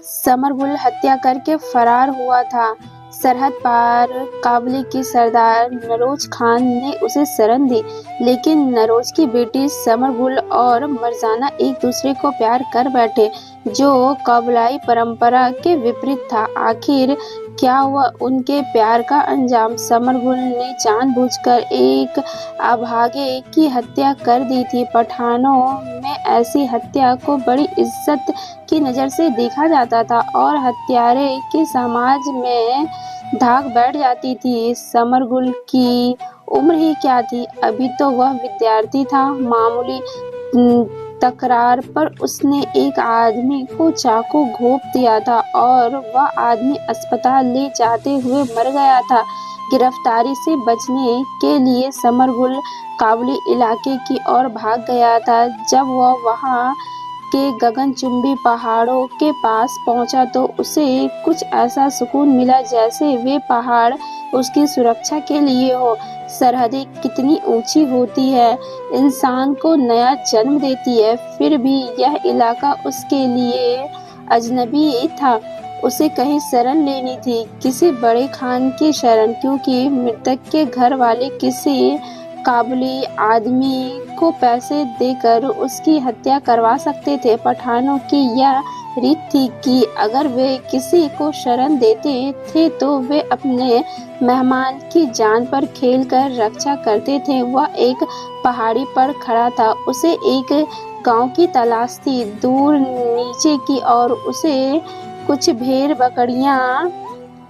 समरगुल हत्या करके फरार हुआ था। सरहद पार काबुली के सरदार नरोज खान ने उसे शरण दी, लेकिन नरोज की बेटी समरगुल और मर्जाना एक दूसरे को प्यार कर बैठे, जो काबुलाई परंपरा के विपरीत था। आखिर क्या हुआ उनके प्यार का अंजाम? समरगुल ने जानबूझकर एक अभागे की हत्या कर दी थी। पठानों में ऐसी हत्या को बड़ी इज्जत की नज़र से देखा जाता था और हत्यारे के समाज में धाक बैठ जाती थी। समरगुल की उम्र ही क्या थी, अभी तो वह विद्यार्थी था। मामूली तकरार पर उसने एक आदमी को चाकू घोंप दिया था और वह आदमी अस्पताल ले जाते हुए मर गया था। गिरफ्तारी से बचने के लिए समरगुल काबुली इलाके की ओर भाग गया था। जब वह वहां के गगनचुंबी पहाड़ों के पास पहुंचा तो उसे कुछ ऐसा सुकून मिला जैसे वे पहाड़ उसकी सुरक्षा के लिए हो। सरहदें कितनी ऊंची होती है, इंसान को नया जन्म देती है, फिर भी यह इलाका उसके लिए अजनबी था। उसे कहीं शरण लेनी थी, किसी बड़े खान की शरण, क्योंकि मृतक के घर वाले किसी काबुली आदमी को पैसे देकर उसकी हत्या करवा सकते थे। पठानों की यह रीत थी कि अगर वे किसी को शरण देते थे तो वे अपने मेहमान की जान पर खेलकर रक्षा करते थे। वह एक पहाड़ी पर खड़ा था, उसे एक गांव की तलाश थी। दूर नीचे की ओर उसे कुछ भेड़ बकरियां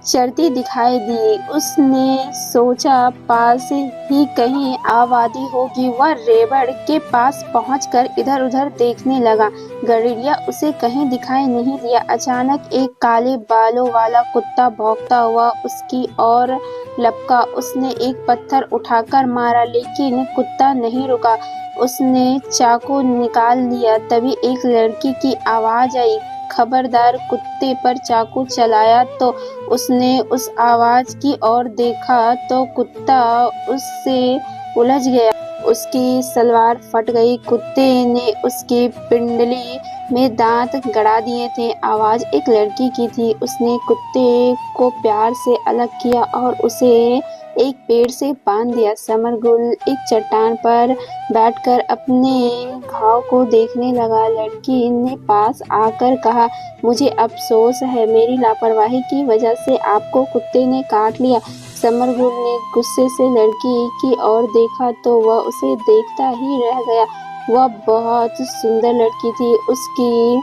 चरती दिखाई दी। उसने सोचा पास ही कहीं आबादी होगी। वह रेवड़ के पास पहुंचकर इधर-उधर देखने लगा। गडरिया उसे कहीं दिखाई नहीं दिया। अचानक एक काले बालों वाला कुत्ता भौंकता हुआ उसकी ओर लपका। उसने एक पत्थर उठाकर मारा, लेकिन कुत्ता नहीं रुका। उसने चाकू निकाल लिया। तभी एक लड़की की आवाज आई, खबरदार! कुत्ते पर चाकू चलाया। तो उसने उस आवाज की ओर देखा तो कुत्ता उससे उलझ गया। उसकी सलवार फट गई। कुत्ते ने उसकी पिंडली में दांत गड़ा दिए थे। आवाज एक लड़की की थी। उसने कुत्ते को प्यार से अलग किया और उसे एक पेड़ से बांध दिया। समरगुल एक चट्टान पर बैठकर अपने घाव को देखने लगा। लड़की ने पास आकर कहा, मुझे अफसोस है, मेरी लापरवाही की वजह से आपको कुत्ते ने काट लिया। समरगुल ने गुस्से से लड़की की ओर देखा तो वह उसे देखता ही रह गया। वह बहुत सुंदर लड़की थी। उसकी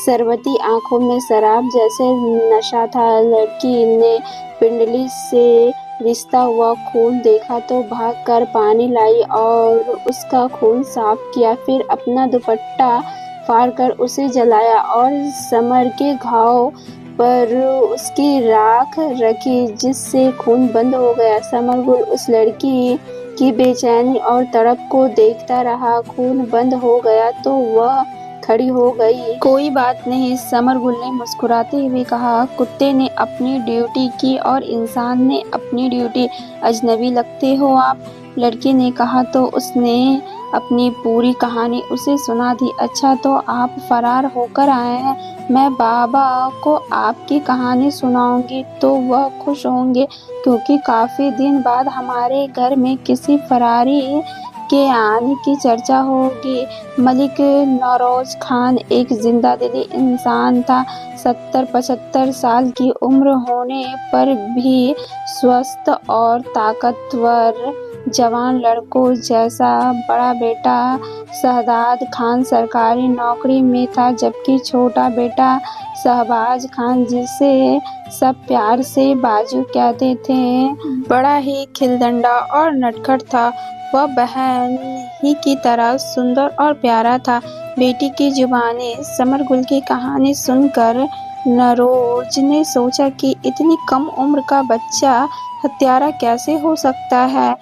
शरबती आंखों में शराब जैसे नशा था। लड़की ने पिंडली से रिसता हुआ खून देखा तो भागकर पानी लाई और उसका खून साफ किया। फिर अपना दुपट्टा फाड़कर उसे जलाया और समर के घाव पर उसकी राख रखी, जिससे खून बंद हो गया। समरगुल उस लड़की की बेचैनी और तड़प को देखता रहा। खून बंद हो गया तो वह खड़ी हो गई। कोई बात नहीं, समरगुल ने मुस्कुराते हुए कहा। कुत्ते ने अपनी ड्यूटी की और इंसान ने अपनी ड्यूटी। अजनबी लगते हो आप, लड़की ने कहा तो उसने अपनी पूरी कहानी उसे सुना दी। अच्छा, तो आप फरार होकर आए हैं। मैं बाबा को आपकी कहानी सुनाऊंगी तो वह खुश होंगे, क्योंकि काफी दिन बाद हमारे घर में किसी फरारी के आने की चर्चा होगी। मलिक नौरोज खान एक जिंदा-दिली इंसान था। 70-75 साल की उम्र होने पर भी स्वस्थ और ताकतवर जवान लड़कों जैसा। बड़ा बेटा शहजाद खान सरकारी नौकरी में था, जबकि छोटा बेटा शहबाज खान, जिसे सब प्यार से बाजू कहते थे, बड़ा ही खिलदंडा और नटखट था। वह बहन ही की तरह सुंदर और प्यारा था। बेटी की जुबानी समरगुल की कहानी सुनकर नरोज ने सोचा कि इतनी कम उम्र का बच्चा हत्यारा कैसे हो सकता है।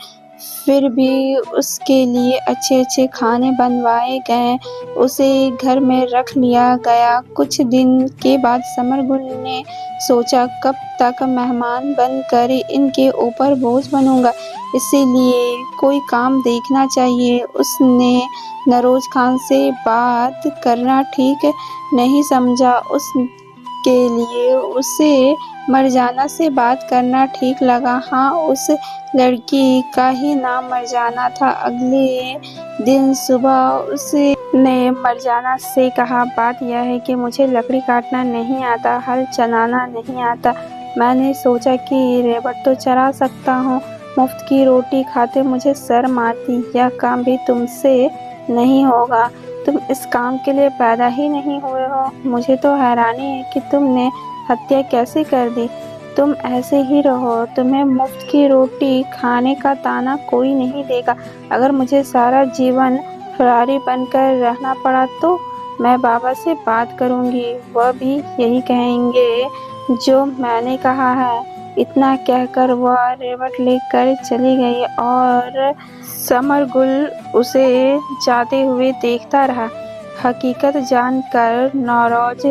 फिर भी उसके लिए अच्छे-अच्छे खाने बनवाए गए। उसे घर में रख लिया गया। कुछ दिन के बाद समरगुल ने सोचा, कब तक मेहमान बनकर इनके ऊपर बोझ बनूंगा, इसीलिए कोई काम देखना चाहिए। उसने नरोज खान से बात करना ठीक नहीं समझा। के लिए उसे मरजाना से बात करना ठीक लगा। हाँ, उस लड़की का ही नाम मरजाना था। अगले दिन सुबह उसने मरजाना से कहा, बात यह है कि मुझे लकड़ी काटना नहीं आता, हल चलाना नहीं आता। मैंने सोचा कि रेवट तो चरा सकता हूँ, मुफ्त की रोटी खाते मुझे शर्म आती। यह काम भी तुमसे नहीं होगा, तुम इस काम के लिए पैदा ही नहीं हुए हो। मुझे तो हैरानी है कि तुमने हत्या कैसे कर दी। तुम ऐसे ही रहो, तुम्हें मुफ्त की रोटी खाने का ताना कोई नहीं देगा। अगर मुझे सारा जीवन फरारी बनकर रहना पड़ा तो मैं बाबा से बात करूंगी, वह भी यही कहेंगे जो मैंने कहा है। इतना कहकर वह रेवट लेकर चली गई और समरगुल उसे जाते हुए देखता रहा। हकीकत जानकर नौरोज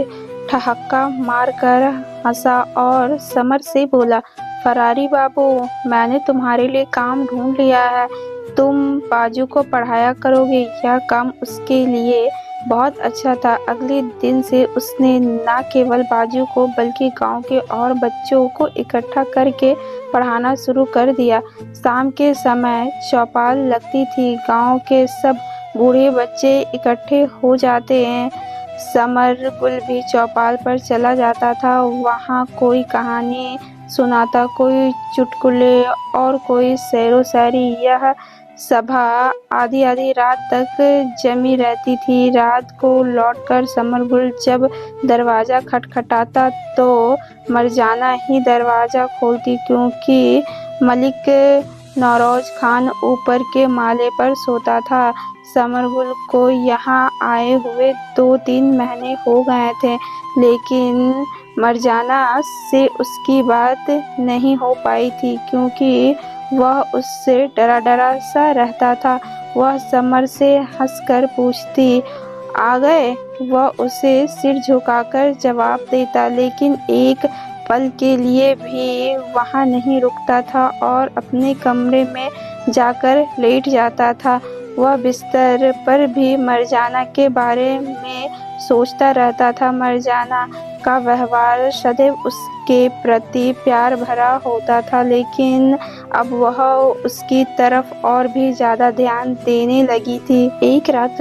ठहाका मारकर हंसा और समर से बोला, फरारी बाबू, मैंने तुम्हारे लिए काम ढूंढ लिया है। तुम बाजू को पढ़ाया करोगे। यह काम उसके लिए बहुत अच्छा था। अगले दिन से उसने न केवल बाजू को बल्कि गांव के और बच्चों को इकट्ठा करके पढ़ाना शुरू कर दिया। शाम के समय चौपाल लगती थी। गांव के सब बूढ़े बच्चे इकट्ठे हो जाते हैं। समरगुल भी चौपाल पर चला जाता था। वहाँ कोई कहानी सुनाता, कोई चुटकुले और कोई शेरो शायरी। यह सभा आधी आधी रात तक जमी रहती थी। रात को लौटकर समरगुल जब दरवाजा खटखटाता तो मरजाना ही दरवाजा खोलती, क्योंकि मलिक नौरोज खान ऊपर के माले पर सोता था। समरगुल को यहाँ आए हुए 2-3 महीने हो गए थे, लेकिन मरजाना से उसकी बात नहीं हो पाई थी, क्योंकि वह उससे डरा डरा सा रहता था। वह समर से हंसकर पूछती, आ गए? वह उसे सिर झुकाकर जवाब देता, लेकिन एक पल के लिए भी वहाँ नहीं रुकता था और अपने कमरे में जाकर लेट जाता था। वह बिस्तर पर भी मरजाना के बारे में सोचता रहता था। मरजाना का व्यवहार सदैव उसके प्रति प्यार भरा होता था, लेकिन अब वह उसकी तरफ और भी ज्यादा ध्यान देने लगी थी। एक रात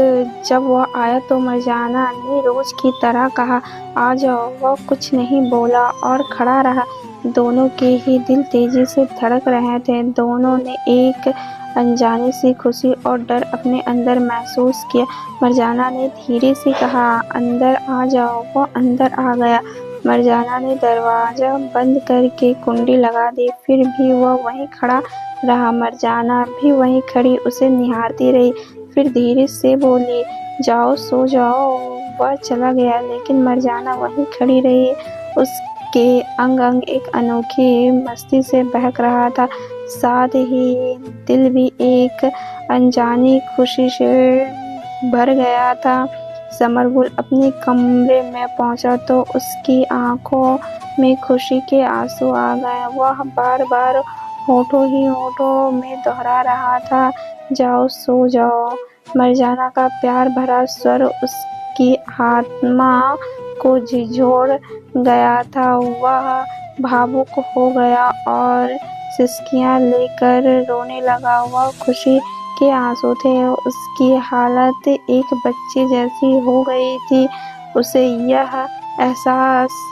जब वह आया तो मरजाना ने रोज की तरह कहा, आ जाओ। वह कुछ नहीं बोला और खड़ा रहा। दोनों के ही दिल तेजी से धड़क रहे थे। दोनों ने एक अनजानी सी खुशी और डर अपने अंदर महसूस किया। मरजाना ने धीरे से कहा, अंदर आ जाओ। वो अंदर आ गया। मरजाना ने दरवाजा बंद करके कुंडी लगा दी। फिर भी वह वहीं खड़ा रहा। मरजाना भी वहीं खड़ी उसे निहारती रही। फिर धीरे से बोली, जाओ सो जाओ। वह चला गया, लेकिन मरजाना वहीं खड़ी रही। उसके अंग अंग एक अनोखी मस्ती से बहक रहा था, साथ ही दिल भी एक अनजानी खुशी से भर गया था। समरगुल अपने कमरे में पहुंचा तो उसकी आंखों में खुशी के आंसू आ गए। वह बार बार होठों ही होठों में दोहरा रहा था, जाओ सो जाओ। मरजाना का प्यार भरा स्वर उसकी आत्मा को झिझोड़ गया था। वह भावुक हो गया और सिसकियां लेकर रोने लगा। वह खुशी के आंसू थे। उसकी हालत एक बच्चे जैसी हो गई थी। उसे यह एहसास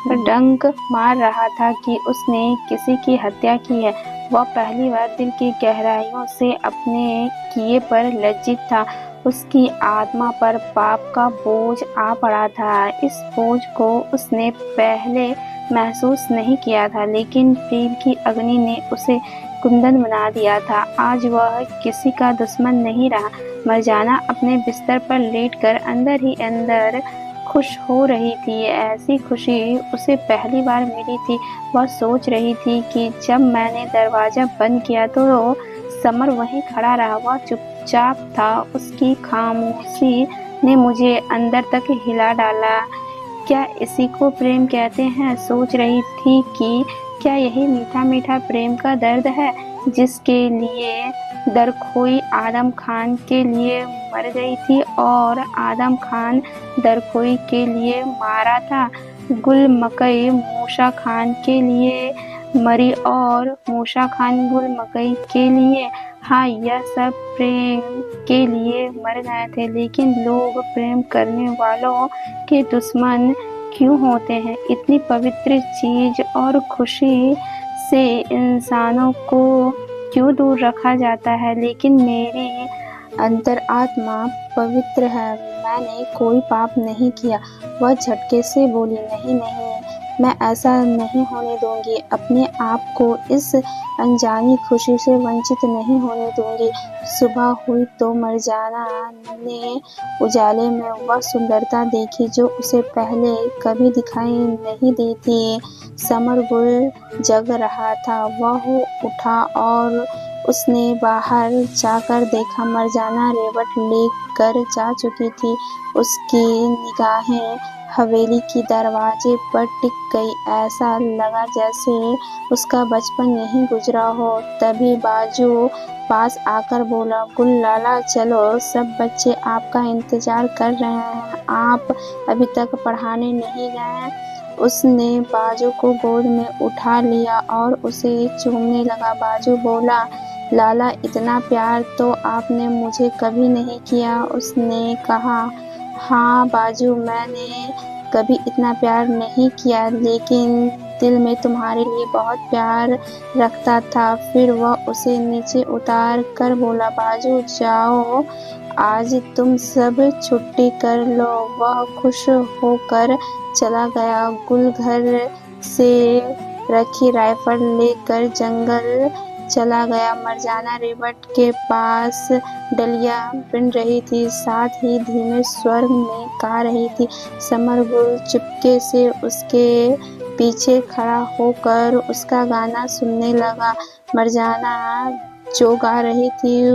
डंक मार रहा था कि उसने किसी की हत्या की है। वह पहली बार दिल की गहराइयों से अपने किए पर लज्जित था। उसकी आत्मा पर पाप का बोझ आ पड़ा था। इस बोझ को उसने पहले महसूस नहीं किया था, लेकिन प्रेम की अग्नि ने उसे कुंदन बना दिया था। आज वह किसी का दुश्मन नहीं रहा। मरजाना अपने बिस्तर पर लेटकर अंदर ही अंदर खुश हो रही थी। ऐसी खुशी उसे पहली बार मिली थी। वह सोच रही थी कि जब मैंने दरवाजा बंद किया तो समर वहीं खड़ा रहा। वह चुपचाप था। उसकी खामोशी ने मुझे अंदर तक हिला डाला। क्या इसी को प्रेम कहते हैं? सोच रही थी कि क्या यही मीठा मीठा प्रेम का दर्द है, जिसके लिए दरखोई आदम खान के लिए मर गई थी और आदम खान दरखोई के लिए मारा था। गुल मकई मूसा खान के लिए मरी और मूसा खान गुल मकई के लिए। हाँ, यह सब प्रेम के लिए मर गए थे, लेकिन लोग प्रेम करने वालों के दुश्मन क्यों होते हैं? इतनी पवित्र चीज और खुशी से इंसानों को क्यों दूर रखा जाता है? लेकिन मेरी अंतरात्मा पवित्र है, मैंने कोई पाप नहीं किया। वह झटके से बोली, नहीं नहीं, मैं ऐसा नहीं होने दूंगी। अपने आप को इस अनजानी खुशी से वंचित नहीं होने दूंगी। सुबह हुई तो मरजाना ने उजाले में वह सुंदरता देखी जो उसे पहले कभी दिखाई नहीं दी थी। समरगुल जग रहा था। वह उठा और उसने बाहर जाकर देखा। मरजाना रेवट लेकर जा चुकी थी। उसकी निगाहें हवेली की दरवाजे पर टिक गई। ऐसा लगा जैसे उसका बचपन यहीं गुजरा हो। तभी बाजू पास आकर बोला, गुल लाला चलो, सब बच्चे आपका इंतजार कर रहे हैं। आप अभी तक पढ़ाने नहीं गए? उसने बाजू को गोद में उठा लिया और उसे चूमने लगा। बाजू बोला, लाला इतना प्यार तो आपने मुझे कभी नहीं किया। उसने कहा, हाँ बाजू, मैंने कभी इतना प्यार नहीं किया, लेकिन दिल में तुम्हारे लिए बहुत प्यार रखता था। फिर वह उसे नीचे उतार कर बोला, बाजू जाओ, आज तुम सब छुट्टी कर लो। वह खुश होकर चला गया। गुल घर से रखी राइफल लेकर जंगल चला गया। मरजाना रेवट के पास डलिया बिन रही थी, साथ ही धीमे स्वर में गा रही थी। समरगुल चुपके से उसके पीछे खड़ा होकर उसका गाना सुनने लगा। मरजाना जो गा रही थी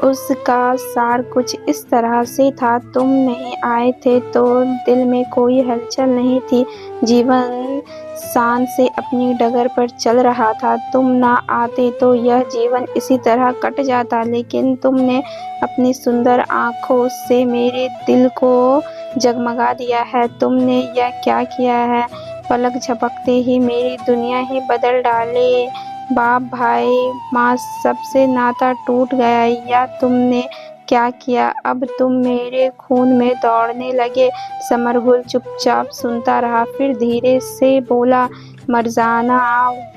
उसका सार कुछ इस तरह से था, तुम नहीं आए थे तो दिल में कोई हलचल नहीं थी। जीवन शान से अपनी डगर पर चल रहा था। तुम ना आते तो यह जीवन इसी तरह कट जाता, लेकिन तुमने अपनी सुंदर आंखों से मेरे दिल को जगमगा दिया है। तुमने यह क्या किया है? पलक झपकते ही मेरी दुनिया ही बदल डाले। बाप भाई माँ सबसे नाता टूट गया। या तुमने क्या किया? अब तुम मेरे खून में दौड़ने लगे। समरगुल चुपचाप सुनता रहा, फिर धीरे से बोला, मरजाना।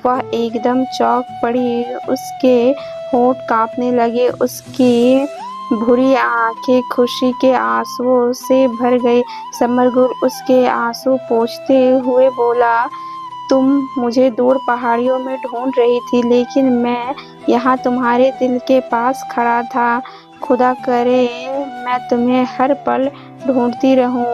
वह एकदम चौंक पड़ी। उसके होंठ कांपने लगे। उसकी भूरी आंखें खुशी के आंसुओं से भर गई। समरगुल उसके आंसू पोंछते हुए बोला, तुम मुझे दूर पहाड़ियों में ढूंढ रही थी, लेकिन मैं यहाँ तुम्हारे दिल के पास खड़ा था। खुदा करे मैं तुम्हें हर पल ढूंढती रहूं।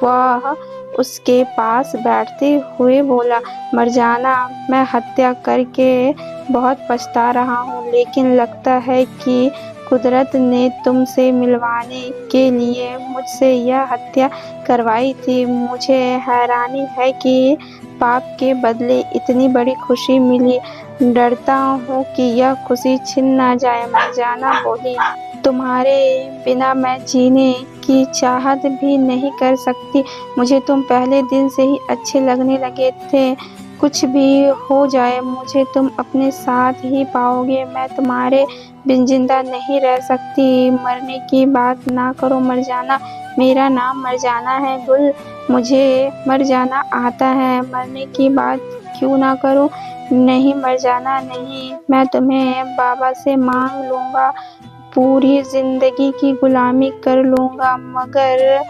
वह उसके पास बैठते हुए बोला, मरजाना, मैं हत्या करके बहुत पछता रहा हूँ, लेकिन लगता है कि कुदरत ने तुमसे मिलवाने के लिए मुझसे यह हत्या करवाई थी। मुझे हैरानी है कि पाप के बदले इतनी बड़ी खुशी मिली। डरता हूँ कि यह खुशी छिन ना जाए। मरजाना बोली, तुम्हारे बिना मैं जीने की चाहत भी नहीं कर सकती। मुझे तुम पहले दिन से ही अच्छे लगने लगे थे। कुछ भी हो जाए मुझे तुम अपने साथ ही पाओगे। मैं तुम्हारे बिन जिंदा नहीं रह सकती। मरने की बात ना करो मरजाना। मेरा नाम मरजाना है गुल। मुझे मर जाना आता है। मरने की बात क्यों ना करूं? नहीं मरजाना नहीं, मैं तुम्हें बाबा से मांग लूंगा, पूरी जिंदगी की गुलामी कर लूंगा, मगर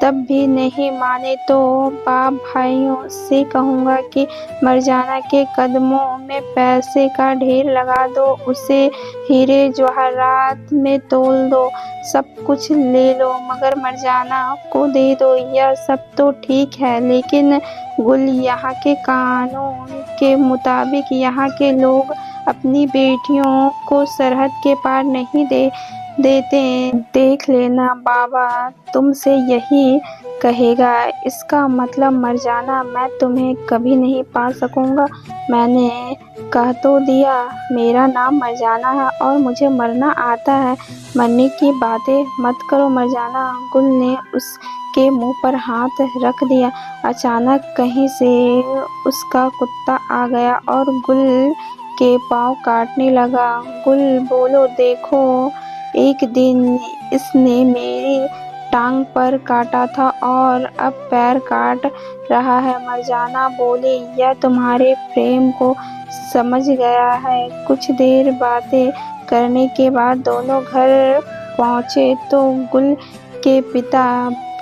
तब भी नहीं माने तो बाप भाइयों से कहूँगा कि मरजाना के कदमों में पैसे का ढेर लगा दो, उसे हीरे जवाहरात में तोल दो, सब कुछ ले लो, मगर मरजाना को दे दो। यह सब तो ठीक है, लेकिन गुल, यहाँ के कानून के मुताबिक यहाँ के लोग अपनी बेटियों को सरहद के पार नहीं देते। देख लेना बाबा तुमसे यही कहेगा। इसका मतलब मरजाना, मैं तुम्हें कभी नहीं पा सकूंगा। मैंने कह तो दिया, मेरा नाम मरजाना है और मुझे मरना आता है। मरने की बातें मत करो मरजाना। गुल ने उसके मुंह पर हाथ रख दिया। अचानक कहीं से उसका कुत्ता आ गया और गुल के पाँव काटने लगा। गुल बोलो, देखो, एक दिन इसने मेरी टांग पर काटा था और अब पैर काट रहा है। मरजाना बोले, यह तुम्हारे प्रेम को समझ गया है। कुछ देर बातें करने के बाद दोनों घर पहुंचे तो गुल के पिता,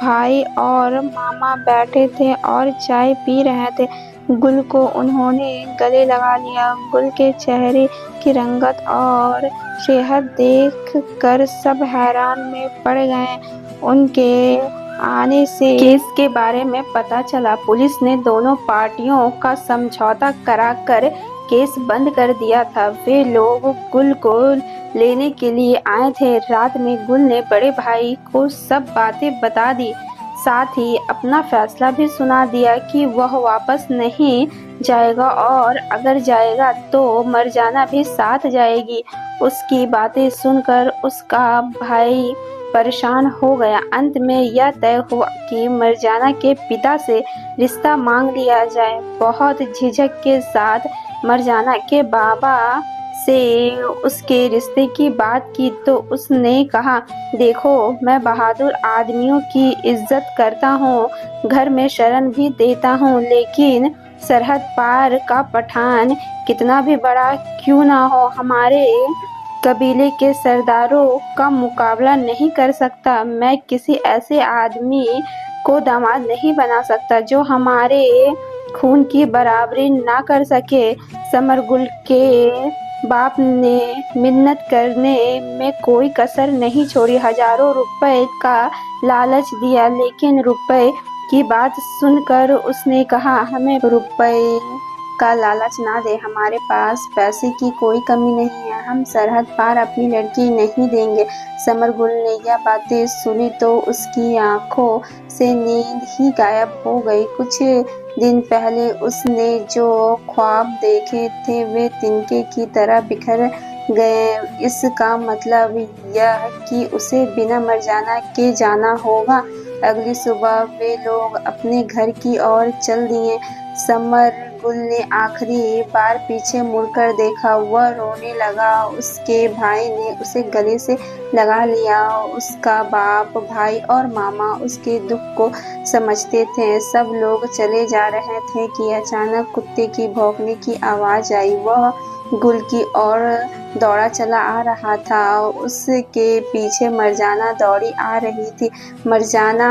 भाई और मामा बैठे थे और चाय पी रहे थे। गुल को उन्होंने गले लगा लिया। गुल के चेहरे की रंगत और सेहत देख कर सब हैरान में पड़ गए। उनके आने से केस के बारे में पता चला। पुलिस ने दोनों पार्टियों का समझौता कराकर केस बंद कर दिया था। वे लोग गुल को लेने के लिए आए थे। रात में गुल ने बड़े भाई को सब बातें बता दी, साथ ही अपना फैसला भी सुना दिया कि वह वापस नहीं जाएगा और अगर जाएगा तो मरजाना भी साथ जाएगी। उसकी बातें सुनकर उसका भाई परेशान हो गया। अंत में यह तय हुआ कि मरजाना के पिता से रिश्ता मांग लिया जाए। बहुत झिझक के साथ मरजाना के बाबा से उसके रिश्ते की बात की तो उसने कहा, देखो, मैं बहादुर आदमियों की इज्जत करता हूँ, घर में शरण भी देता हूँ, लेकिन सरहद पार का पठान कितना भी बड़ा क्यों ना हो, हमारे कबीले के सरदारों का मुकाबला नहीं कर सकता। मैं किसी ऐसे आदमी को दामाद नहीं बना सकता जो हमारे खून की बराबरी ना कर सके। समरगुल के बाप ने मिन्नत करने में कोई कसर नहीं छोड़ी। हजारों रुपए का लालच दिया, लेकिन रुपए की बात सुनकर उसने कहा, हमें रुपए का लालच ना दे, हमारे पास पैसे की कोई कमी नहीं है, हम सरहद पार अपनी लड़की नहीं देंगे। समरगुल ने यह बातें सुनी तो उसकी आंखों से नींद ही गायब हो गई। कुछ दिन पहले उसने जो ख्वाब देखे थे वे तिनके की तरह बिखर गए। इसका मतलब यह कि उसे बिना मरजाना के जाना होगा। अगली सुबह वे लोग अपने घर की ओर चल दिए। समरगुल ने आखिरी बार पीछे मुड़कर देखा, वह रोने लगा। उसके भाई ने उसे गले से लगा लिया। उसका बाप, भाई और मामा उसके दुख को समझते थे। सब लोग चले जा रहे थे कि अचानक कुत्ते की भौंकने की आवाज आई। वह गुल की ओर दौड़ा चला आ रहा था। उसके पीछे मरजाना दौड़ी आ रही थी। मरजाना,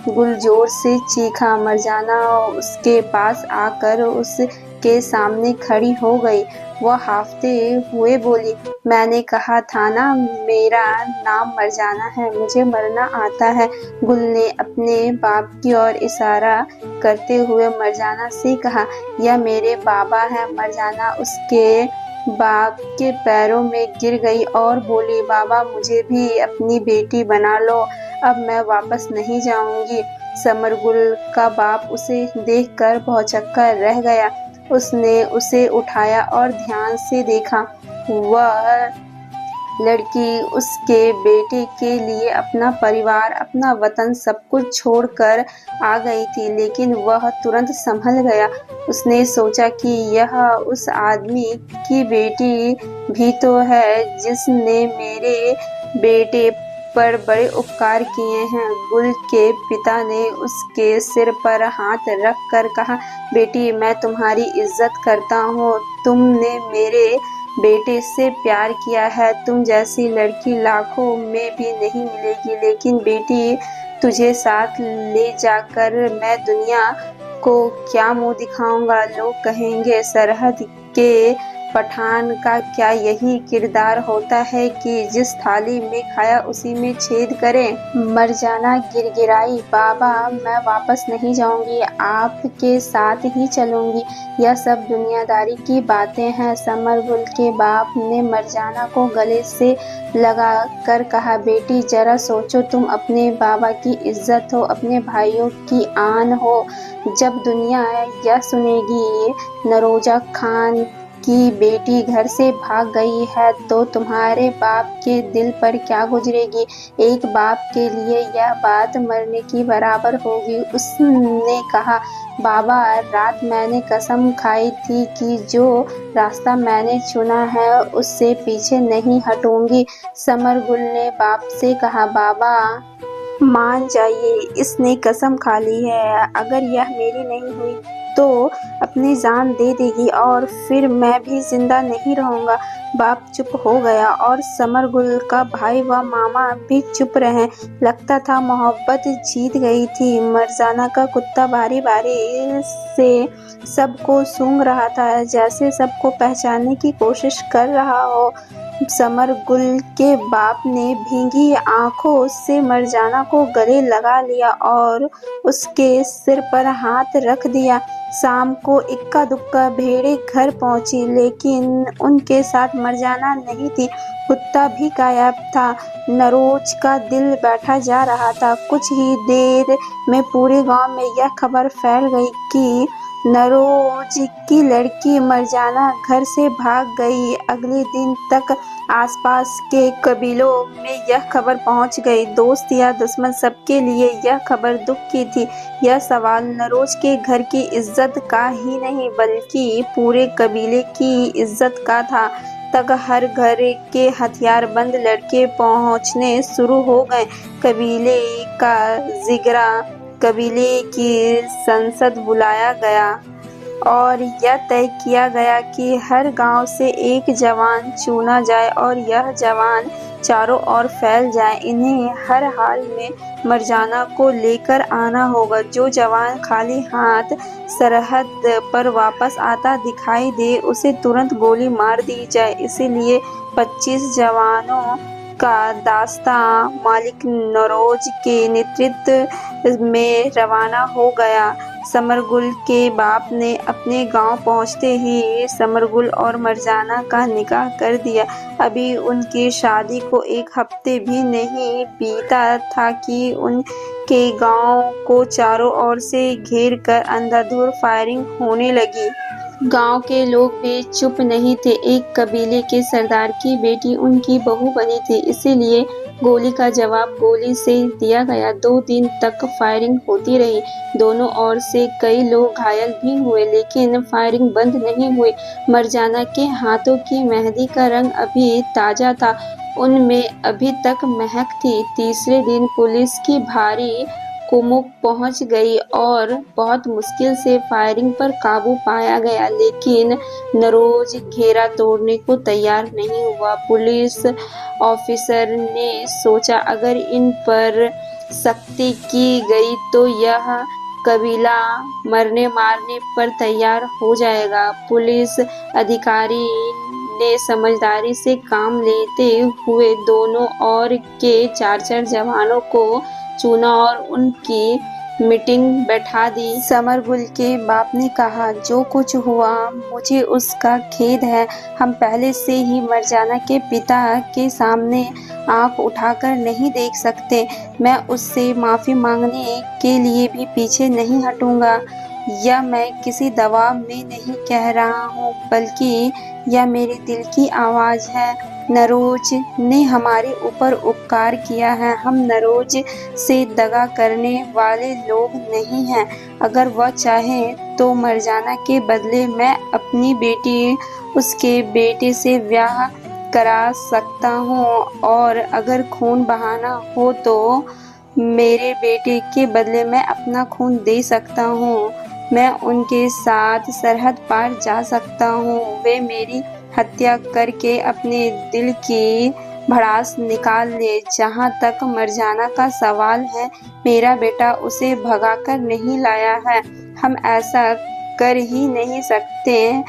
गुल जोर से चीखा। मरजाना उसके पास आकर उसके सामने खड़ी हो गई। वह हाफते हुए बोली, मैंने कहा था ना, मेरा नाम मरजाना है, मुझे मरना आता है। गुल ने अपने बाप की ओर इशारा करते हुए मरजाना से कहा, यह मेरे बाबा हैं। मरजाना उसके बाप के पैरों में गिर गई और बोली, बाबा, मुझे भी अपनी बेटी बना लो, अब मैं वापस नहीं जाऊंगी। समरगुल का बाप उसे देखकर भौंचक्का रह गया। उसने उसे उठाया और ध्यान से देखा। वह लड़की उसके बेटे के लिए अपना परिवार, अपना वतन, सब कुछ छोड़कर आ गई थी, लेकिन वह तुरंत संभल गया। उसने सोचा कि यह उस आदमी की बेटी भी तो है जिसने मेरे बेटे पर बड़े उपकार किए हैं। गुल के पिता ने उसके सिर पर हाथ रख कर कहा, बेटी, मैं तुम्हारी इज्जत करता हूँ, तुमने मेरे बेटे से प्यार किया है, तुम जैसी लड़की लाखों में भी नहीं मिलेगी, लेकिन बेटी, तुझे साथ ले जाकर मैं दुनिया को क्या मुंह दिखाऊंगा। लोग कहेंगे, सरहद के पठान का क्या यही किरदार होता है कि जिस थाली में खाया उसी में छेद करे। मरजाना गिड़गिड़ाई, बाबा, मैं वापस नहीं जाऊंगी, आपके साथ ही चलूंगी, यह सब दुनियादारी की बातें हैं। समरगुल के बाप ने मरजाना को गले से लगा कर कहा, बेटी, जरा सोचो, तुम अपने बाबा की इज्जत हो, अपने भाइयों की आन हो। जब दुनिया यह सुनेगी नरोजा खान की बेटी घर से भाग गई है तो तुम्हारे बाप के दिल पर क्या गुजरेगी। एक बाप के लिए यह बात मरने की बराबर होगी। उसने कहा, बाबा, रात मैंने कसम खाई थी कि जो रास्ता मैंने चुना है उससे पीछे नहीं हटूंगी। समरगुल ने बाप से कहा, बाबा मान जाइए, इसने कसम खा ली है। अगर यह मेरी नहीं हुई तो अपनी जान दे देगी और फिर मैं भी जिंदा नहीं रहूंगा। बाप चुप हो गया और समरगुल का भाई व मामा भी चुप रहे। लगता था मोहब्बत जीत गई थी। मरजाना का कुत्ता बारी बारी से सबको सूंघ रहा था, जैसे सबको पहचानने की कोशिश कर रहा हो। समरगुल के बाप ने भीगी आंखों से मरजाना को गले लगा लिया और उसके सिर पर हाथ रख दिया। शाम को इक्का दुक्का भेड़ें घर पहुंची, लेकिन उनके साथ मरजाना नहीं थी। कुत्ता भी गायब था। नरोज का दिल बैठा जा रहा था। कुछ ही देर में पूरे गांव में यह खबर फैल गई कि नरोज की लड़की मरजाना घर से भाग गई। अगले दिन तक आसपास के कबीलों में यह खबर पहुंच गई। दोस्त या दुश्मन, सबके लिए यह खबर दुख की थी। यह सवाल नरोज के घर की इज्जत का ही नहीं बल्कि पूरे कबीले की इज्जत का था। तक हर घर के हथियारबंद लड़के पहुंचने शुरू हो गए। कबीले का जिगरा, कबीले की संसद बुलाया गया और यह तय किया गया कि हर गांव से एक जवान चुना जाए और यह जवान चारों ओर फैल जाए। इन्हें हर हाल में मरजाना को लेकर आना होगा। जो जवान खाली हाथ सरहद पर वापस आता दिखाई दे, उसे तुरंत गोली मार दी जाए। इसीलिए 25 जवानों का दास्ता मालिक नरोज के नेतृत्व में रवाना हो गया। समरगुल के बाप ने अपने गांव पहुंचते ही समरगुल और मरजाना का निकाह कर दिया। अभी उनकी शादी को 1 हफ्ते भी नहीं बीता था कि उनके गांव को चारों ओर से घेर कर अंधाधुंध फायरिंग होने लगी। गांव के लोग भी चुप नहीं थे। एक कबीले के सरदार की बेटी उनकी बहू बनी थी, इसीलिए गोली का जवाब गोली से दिया गया। 2 दिन तक फायरिंग होती रही। दोनों ओर से कई लोग घायल भी हुए, लेकिन फायरिंग बंद नहीं हुई। मरजाना के हाथों की मेहंदी का रंग अभी ताजा था, उनमें अभी तक महक थी। तीसरे दिन पुलिस की भारी कुमुक पहुंच गई और बहुत मुश्किल से फायरिंग पर काबू पाया गया, लेकिन नरोज घेरा तोड़ने को तैयार नहीं हुआ। पुलिस ऑफिसर ने सोचा, अगर इन पर सख्ती की गई तो यह कबीला मरने मारने पर तैयार हो जाएगा। पुलिस अधिकारी ने समझदारी से काम लेते हुए दोनों ओर के 4-4 जवानों को चुना और उनकी मीटिंग बैठा दी। समरगुल के बाप ने कहा, जो कुछ हुआ मुझे उसका खेद है। हम पहले से ही मरजाना के पिता के सामने आंख उठाकर नहीं देख सकते। मैं उससे माफी मांगने के लिए भी पीछे नहीं हटूंगा। यह मैं किसी दबाव में नहीं कह रहा हूँ, बल्कि यह मेरे दिल की आवाज है। नरोज ने हमारे ऊपर उपकार किया है। हम नरोज से दगा करने वाले लोग नहीं हैं। अगर वह चाहे तो मरजाना के बदले मैं अपनी बेटी उसके बेटे से ब्याह करा सकता हूँ, और अगर खून बहाना हो तो मेरे बेटे के बदले मैं अपना खून दे सकता हूँ। मैं उनके साथ सरहद पार जा सकता हूँ। वे मेरी हत्या करके अपने दिल की भड़ास निकाल ले। जहाँ तक मरजाना का सवाल है, मेरा बेटा उसे भगाकर नहीं लाया है। हम ऐसा कर ही नहीं सकते।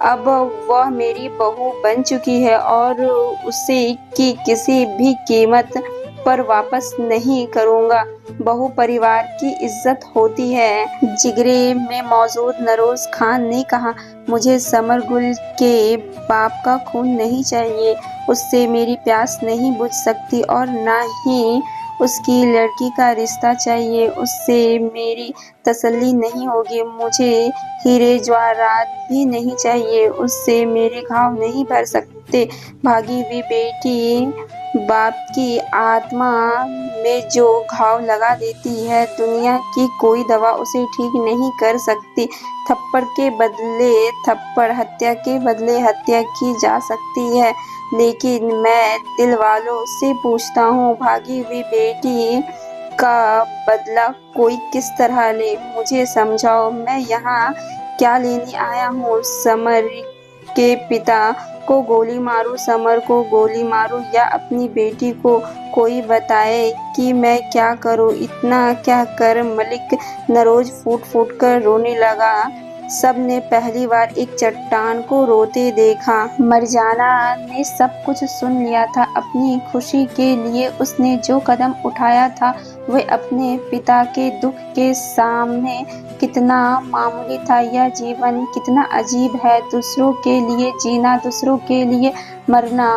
अब वह मेरी बहू बन चुकी है और उसे की किसी भी कीमत पर वापस नहीं करूंगा। बहू परिवार की इज्जत होती है। जिगरे में मौजूद नरोज खान ने कहा, मुझे समरगुल के बाप का खून नहीं चाहिए। उससे मेरी प्यास नहीं बुझ सकती और न ही उसकी लड़की का रिश्ता चाहिए, उससे मेरी तसल्ली नहीं होगी। मुझे हीरे जवाहरात भी नहीं चाहिए, उससे मेरे घाव नहीं भर सकते। भागी हुई बेटी बाप की आत्मा में जो घाव लगा देती है, दुनिया की कोई दवा उसे ठीक नहीं कर सकती। थप्पड़ के बदले थप्पड़, हत्या के बदले हत्या की जा सकती है, लेकिन मैं दिल वालों से पूछता हूँ, भागी हुई बेटी का बदला कोई किस तरह ले? मुझे समझाओ, मैं यहाँ क्या लेने आया हूँ? समर के पिता को गोली मारूं, समर को गोली मारूं, या अपनी बेटी को? कोई बताए कि मैं क्या करूं? इतना क्या कर मलिक नरोज फूट फूट कर रोने लगा। सबने पहली बार एक चट्टान को रोते देखा। मरजाना ने सब कुछ सुन लिया था। अपनी खुशी के लिए उसने जो कदम उठाया था वह अपने पिता के दुख के सामने कितना मामूली था। यह जीवन कितना अजीब है, दूसरों के लिए जीना, दूसरों के लिए मरना।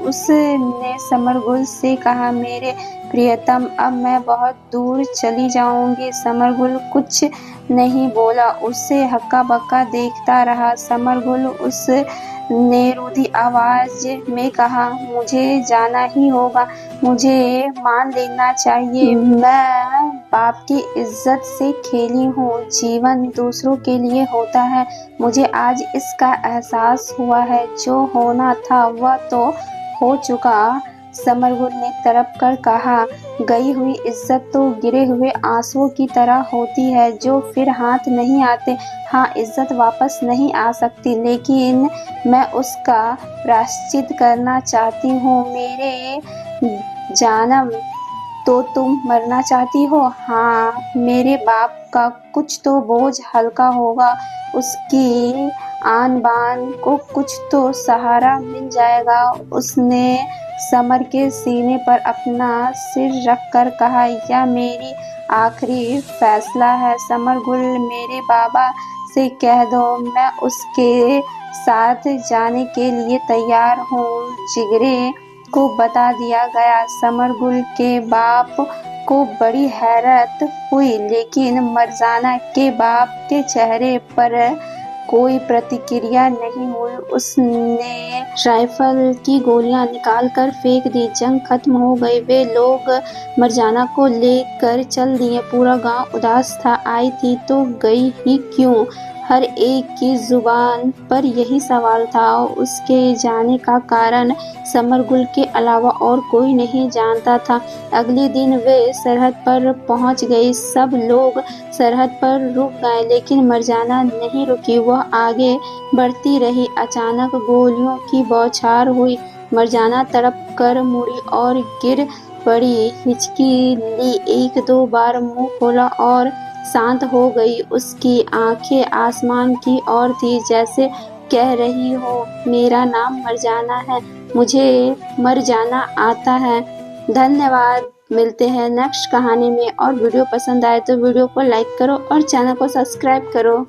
उसने समरगुल से कहा, मेरे प्रियतम, अब मैं बहुत दूर चली जाऊंगी। समरगुल कुछ नहीं बोला, उसे हक्का बक्का देखता रहा। समरगुल उसने रुधी आवाज में कहा, मुझे जाना ही होगा, मुझे मान लेना चाहिए। मैं बाप की इज्जत से खेली हूँ। जीवन दूसरों के लिए होता है। मुझे आज इसका एहसास हुआ है। जो होना था वह तो हो चुका। समरगुल ने तड़प कर कहा, गई हुई इज्जत तो गिरे हुए आंसुओं की तरह होती है, जो फिर हाथ नहीं आते। हाँ, इज्जत वापस नहीं आ सकती, लेकिन मैं उसका प्रायश्चित करना चाहती हूँ। मेरे जानम, तो तुम मरना चाहती हो? हाँ, मेरे बाप का कुछ तो बोझ हल्का होगा, उसकी आन बान को कुछ तो सहारा मिल जाएगा। उसने समर के सीने पर अपना सिर रखकर कहा, यह मेरी आखिरी फैसला है। समरगुल, मेरे बाबा से कह दो मैं उसके साथ जाने के लिए तैयार हूँ। जिगरे को बता दिया गया। समरगुल के बाप को बड़ी हैरत हुई, लेकिन मरजाना के बाप के चेहरे पर कोई प्रतिक्रिया नहीं हुई। उसने राइफल की गोलियां निकालकर फेंक दी। जंग खत्म हो गई। वे लोग मरजाना को लेकर चल दिए। पूरा गांव उदास था। आई थी तो गई ही क्यों? हर एक की जुबान पर यही सवाल था। उसके जाने का कारण समरगुल के अलावा और कोई नहीं जानता था। अगले दिन वे सरहद पर पहुंच गए। सब लोग सरहद पर रुक गए, लेकिन मरजाना नहीं रुकी। वह आगे बढ़ती रही। अचानक गोलियों की बौछार हुई। मरजाना तड़प कर मुड़ी और गिर पड़ी। हिचकी ली, एक दो बार मुंह खोला और शांत हो गई। उसकी आंखें आसमान की ओर थी, जैसे कह रही हो, मेरा नाम मरजाना है, मुझे मर जाना आता है। धन्यवाद। मिलते हैं नेक्स्ट कहानी में। और वीडियो पसंद आए तो वीडियो को लाइक करो और चैनल को सब्सक्राइब करो।